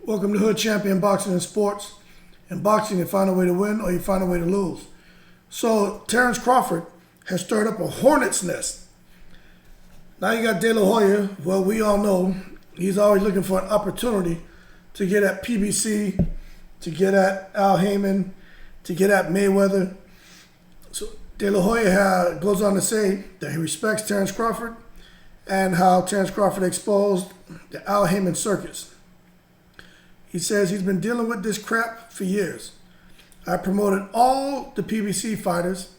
Welcome to Hood Champion Boxing and Sports. In boxing, you find a way to win or you find a way to lose. So Terrence Crawford has stirred up a hornet's nest. Now you got De La Hoya. Well, we all know he's always looking for an opportunity to get at PBC, to get at Al Haymon, to get at Mayweather. So De La Hoya goes on to say that he respects Terrence Crawford and how Terrence Crawford exposed the Al Haymon circus. He says he's been dealing with this crap for years. I promoted all the PBC fighters,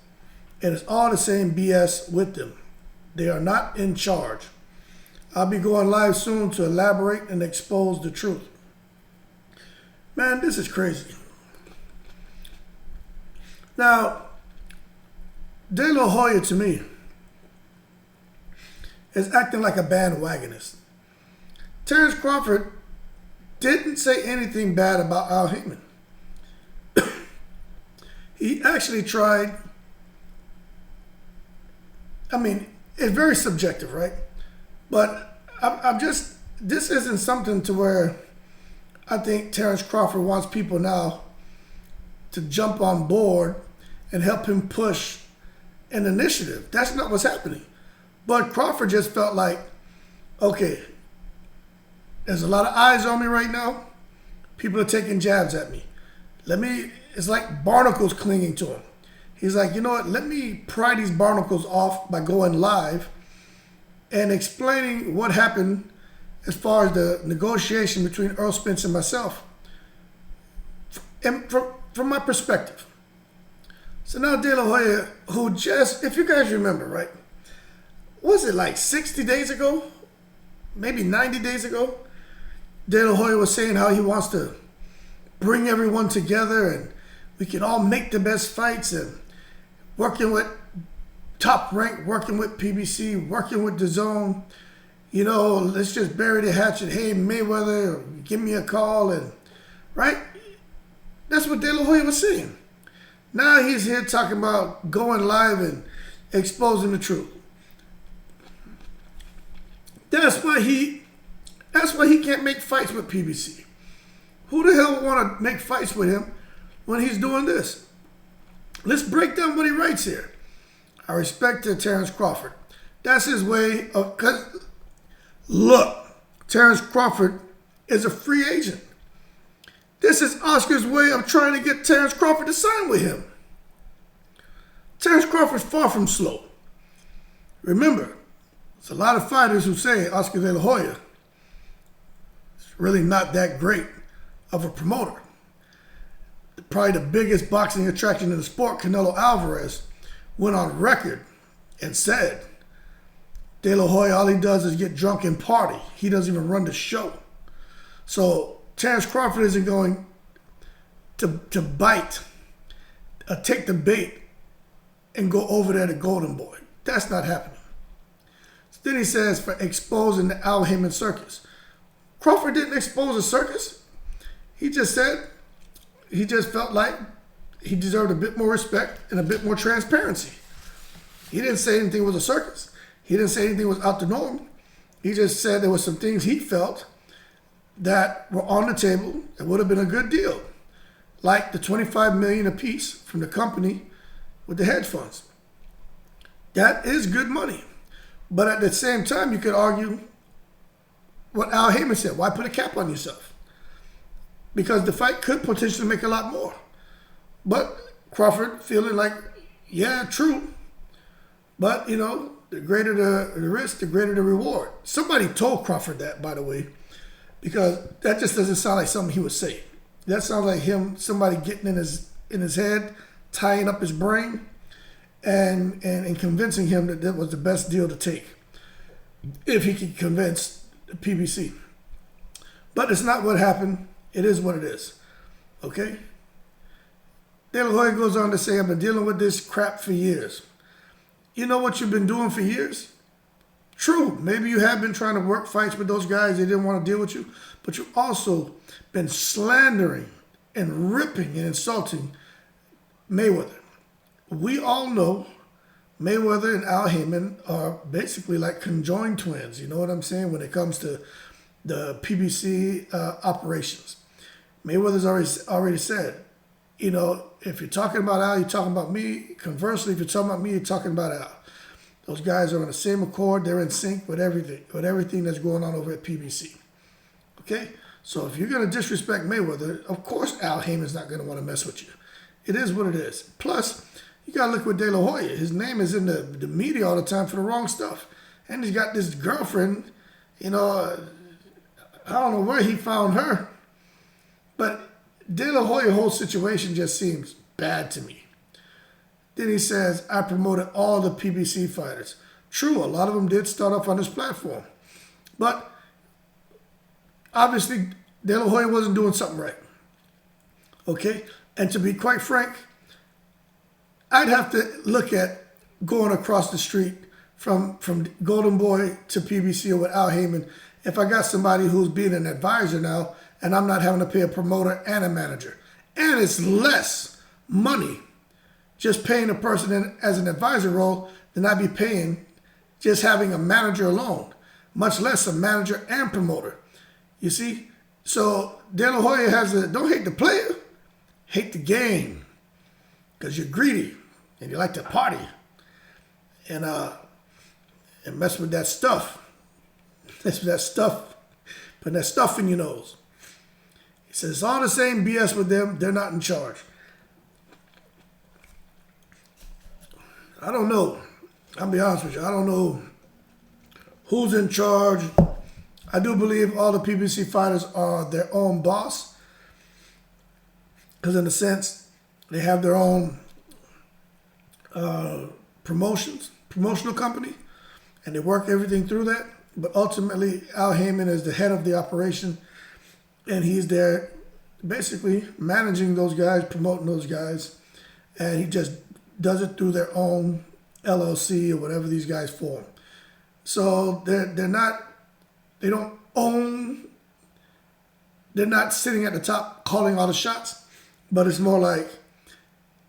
and it's all the same BS with them. They are not in charge. I'll be going live soon to elaborate and expose the truth. Man, this is crazy. Now, De La Hoya to me is acting like a bandwagonist. Terrence Crawford didn't say anything bad about Al Haymon. He actually tried. I mean, it's very subjective, right? But this isn't something to where I think Terrence Crawford wants people now to jump on board and help him push an initiative. That's not what's happening. But Crawford just felt like, okay, there's a lot of eyes on me right now. People are taking jabs at me. It's like barnacles clinging to him. He's like, you know what? Let me pry these barnacles off by going live and explaining what happened as far as the negotiation between Earl Spence and myself. And from my perspective. So now De La Hoya, who just, if you guys remember, right? Was it like 60 days ago? Maybe 90 days ago? De La Hoya was saying how he wants to bring everyone together and we can all make the best fights, and working with Top Rank, working with PBC, working with DAZN. You know, let's just bury the hatchet. Hey, Mayweather, give me a call. And right? That's what De La Hoya was saying. Now he's here talking about going live and exposing the truth. That's why he can't make fights with PBC. Who the hell would want to make fights with him when he's doing this? Let's break down what he writes here. I respect Terrence Crawford. That's his way of... Look, Terrence Crawford is a free agent. This is Oscar's way of trying to get Terrence Crawford to sign with him. Terrence Crawford's far from slow. Remember, there's a lot of fighters who say Oscar De La Hoya is really not that great of a promoter. Probably the biggest boxing attraction in the sport, Canelo Alvarez, went on record and said, De La Hoya, all he does is get drunk and party. He doesn't even run the show. So Terrence Crawford isn't going to bite, take the bait, and go over there to Golden Boy. That's not happening. So then he says, for exposing the Al Haymon circus. Crawford didn't expose a circus. He just said he just felt like he deserved a bit more respect and a bit more transparency. He didn't say anything was a circus. He didn't say anything was out the norm. He just said there were some things he felt that were on the table that would have been a good deal, like the $25 million apiece from the company with the hedge funds. That is good money. But at the same time, you could argue what Al Haymon said. Why put a cap on yourself? Because the fight could potentially make a lot more. But Crawford feeling like, yeah, true. But, you know, the greater the risk, the greater the reward. Somebody told Crawford that, by the way, because that just doesn't sound like something he would say. That sounds like somebody getting in his head, tying up his brain, and convincing him that was the best deal to take if he could convince the PBC. But it's not what happened. It is what it is. Okay? De La Hoya goes on to say, I've been dealing with this crap for years. You know what you've been doing for years? True, maybe you have been trying to work fights with those guys. They didn't want to deal with you. But you've also been slandering and ripping and insulting Mayweather. We all know Mayweather and Al Haymon are basically like conjoined twins. You know what I'm saying? When it comes to the PBC operations. Mayweather's already said, you know, if you're talking about Al, you're talking about me. Conversely, if you're talking about me, you're talking about Al. Those guys are on the same accord. They're in sync with everything that's going on over at PBC. Okay? So if you're going to disrespect Mayweather, of course Al Haymon's not going to want to mess with you. It is what it is. Plus, you got to look with De La Hoya. His name is in the media all the time for the wrong stuff. And he's got this girlfriend, you know, I don't know where he found her. But De La Hoya's whole situation just seems bad to me. Then he says, I promoted all the PBC fighters. True, a lot of them did start off on this platform. But obviously, De La Hoya wasn't doing something right. Okay? And to be quite frank, I'd have to look at going across the street from Golden Boy to PBC or with Al Haymon if I got somebody who's being an advisor now and I'm not having to pay a promoter and a manager. And it's less money just paying a person in as an advisor role than I'd be paying just having a manager alone, much less a manager and promoter. You see? So De La Hoya has don't hate the player, hate the game, because you're greedy and you like to party and mess with that stuff. Mess with that stuff, put that stuff in your nose. He says it's all the same BS with them. They're not in charge. I don't know. I'll be honest with you. I don't know who's in charge. I do believe all the PBC fighters are their own boss. Because in a sense, they have their own promotional company, and they work everything through that. But ultimately, Al Haymon is the head of the operation, and he's there basically managing those guys, promoting those guys, and he just does it through their own LLC or whatever these guys form. So they're not sitting at the top calling all the shots, but it's more like,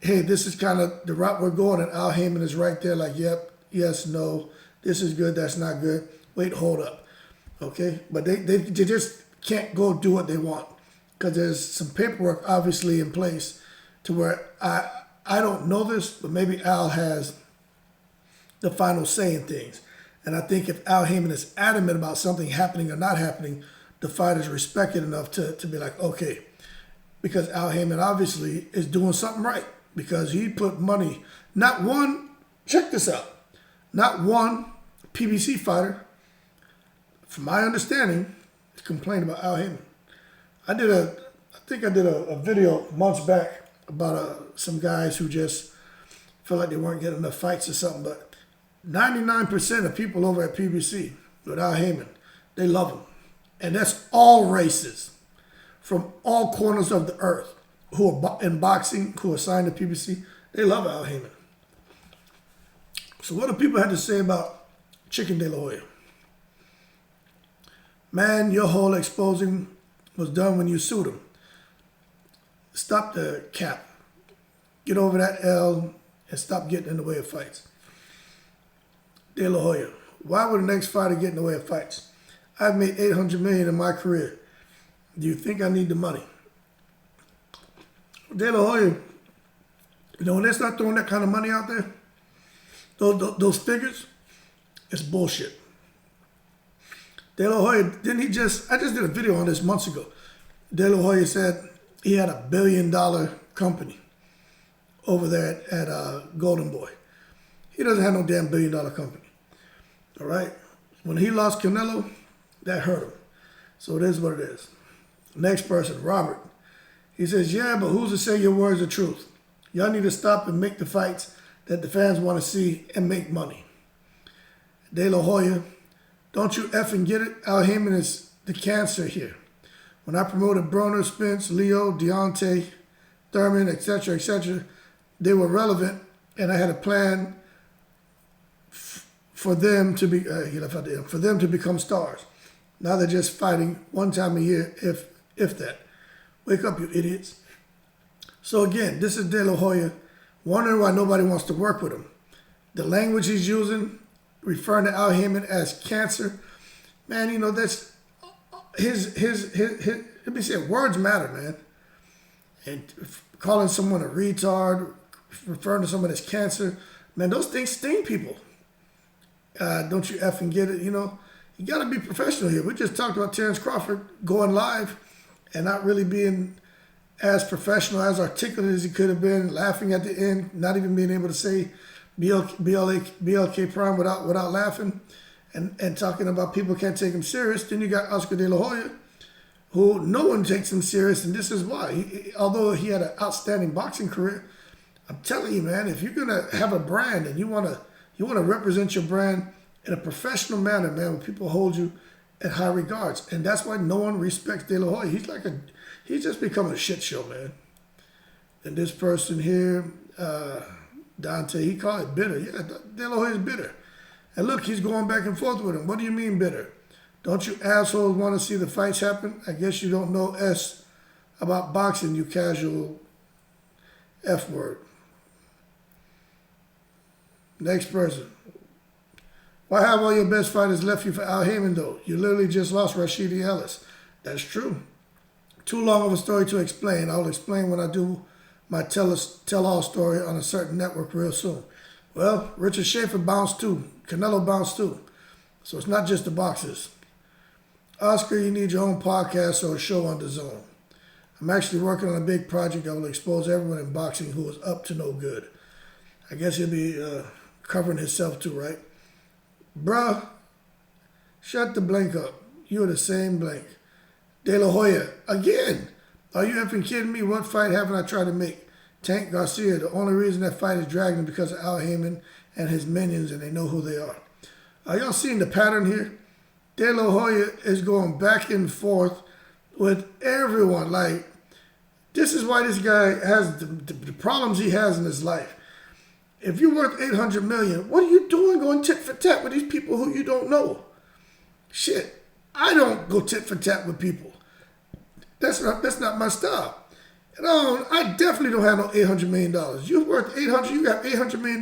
hey, this is kind of the route we're going, and Al Haymon is right there like, yep, yes, no, this is good, that's not good. Wait, hold up. Okay? But they just can't go do what they want because there's some paperwork obviously in place to where I don't know this, but maybe Al has the final say in things. And I think if Al Haymon is adamant about something happening or not happening, the fighters respect it enough to be like, okay. Because Al Haymon obviously is doing something right because he put money, not one, check this out, not one PBC fighter, from my understanding, complained about Al Haymon. I think I did a video months back about some guys who just felt like they weren't getting enough fights or something, but 99% of people over at PBC with Al Haymon, they love him. And that's all races from all corners of the earth who are in boxing, who are signed to PBC, they love Al Haymon. So what do people have to say about Chicken De La Hoya? Man, your whole exposing was done when you sued him. Stop the cap. Get over that L and stop getting in the way of fights. De La Hoya, why would the next fighter get in the way of fights? I've made $800 million in my career. Do you think I need the money? De La Hoya, you know, when they start throwing that kind of money out there, those figures, it's bullshit. De La Hoya, I just did a video on this months ago. De La Hoya said he had $1 billion company over there at Golden Boy. He doesn't have no damn $1 billion company. All right? When he lost Canelo, that hurt him. So it is what it is. Next person, Robert. He says, yeah, but who's to say your words are truth? Y'all need to stop and make the fights that the fans want to see and make money. De La Hoya, don't you effing get it? Al Haymon is the cancer here. When I promoted Broner, Spence, Leo, Deontay, Thurman, etc., they were relevant, and I had a plan for them to be for them to become stars. Now they're just fighting one time a year, if that. Wake up, you idiots. So again, this is De La Hoya wondering why nobody wants to work with him. The language he's using, referring to Al Haymon as cancer, man, you know, let me say, words matter, man. And calling someone a retard, referring to someone as cancer, man, those things sting people. Don't you effing get it? You know, you got to be professional here. We just talked about Terrence Crawford going live and not really being as professional, as articulate as he could have been, laughing at the end, not even being able to say BLK Prime without laughing, and talking about people can't take him serious. Then you got Oscar De La Hoya, who no one takes him serious, and this is why. Although he had an outstanding boxing career, I'm telling you, man, if you're gonna have a brand and you wanna represent your brand in a professional manner, man, where people hold you at high regards, and that's why no one respects De La Hoya. He's just become a shit show, man. And this person here, Dante, he called it bitter. Yeah, De La Hoya's bitter. And look, he's going back and forth with him. What do you mean bitter? Don't you assholes want to see the fights happen? I guess you don't know S about boxing, you casual F word. Next person. Why have all your best fighters left you for Al Haymon, though? You literally just lost Rashidi Ellis. That's true. Too long of a story to explain. I'll explain when I do my tell-all story on a certain network real soon. Well, Richard Schaefer bounced too. Canelo bounced too. So it's not just the boxers. Oscar, you need your own podcast or a show on DAZN. I'm actually working on a big project that will expose everyone in boxing who is up to no good. I guess he'll be covering himself too, right? Bruh, shut the blank up. You're the same blank. De La Hoya, again. Are you effing kidding me? What fight haven't I tried to make? Tank Garcia, the only reason that fight is dragging because of Al Haymon and his minions, and they know who they are. Are y'all seeing the pattern here? De La Hoya is going back and forth with everyone. Like, this is why this guy has the problems he has in his life. If you're worth $800 million, what are you doing going tit for tat with these people who you don't know? Shit, I don't go tit for tat with people. That's not my style. I definitely don't have no $800 million. You're worth $800. You got $800 million.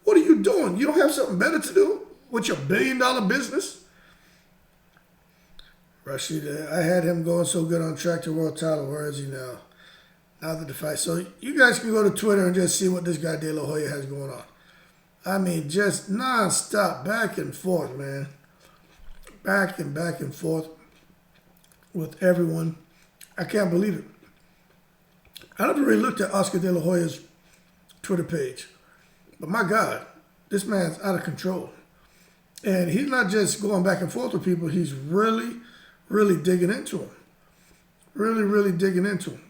What are you doing? You don't have something better to do with your $1 billion business? Rashid, I had him going so good on track to world title. Where is he now? Now that the fight. So you guys can go to Twitter and just see what this guy De La Hoya has going on. I mean, just nonstop, back and forth, man. Back and forth with everyone. I can't believe it. I never really looked at Oscar De La Hoya's Twitter page. But my God, this man's out of control. And he's not just going back and forth with people. He's really, really digging into them. Really, really digging into them.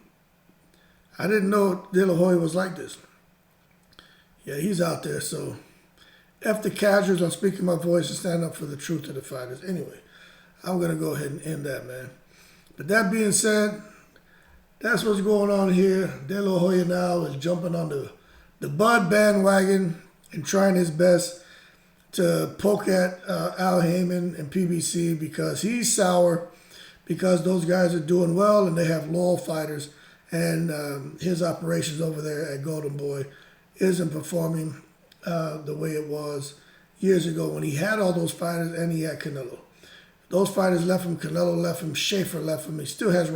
I didn't know De La Hoya was like this. Yeah, he's out there. So, F the casuals. I'm speaking my voice and stand up for the truth of the fighters. Anyway, I'm going to go ahead and end that, man. But that being said, that's what's going on here. De La Hoya now is jumping on the Bud bandwagon and trying his best to poke at Al Haymon and PBC because he's sour, because those guys are doing well and they have loyal fighters, and his operations over there at Golden Boy isn't performing the way it was years ago when he had all those fighters and he had Canelo. Those fighters left him. Canelo left him. Schaefer left him. He still has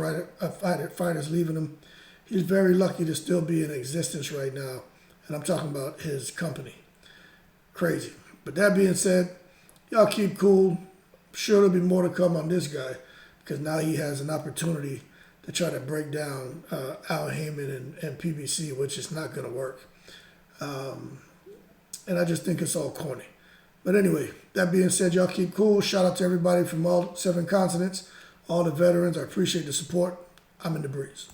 fighters leaving him. He's very lucky to still be in existence right now. And I'm talking about his company. Crazy. But that being said, y'all keep cool. I'm sure there'll be more to come on this guy because now he has an opportunity to try to break down Al Haymon and PBC, which is not going to work. And I just think it's all corny. But anyway, that being said, y'all keep cool. Shout out to everybody from all 7 continents, all the veterans. I appreciate the support. I'm in the breeze.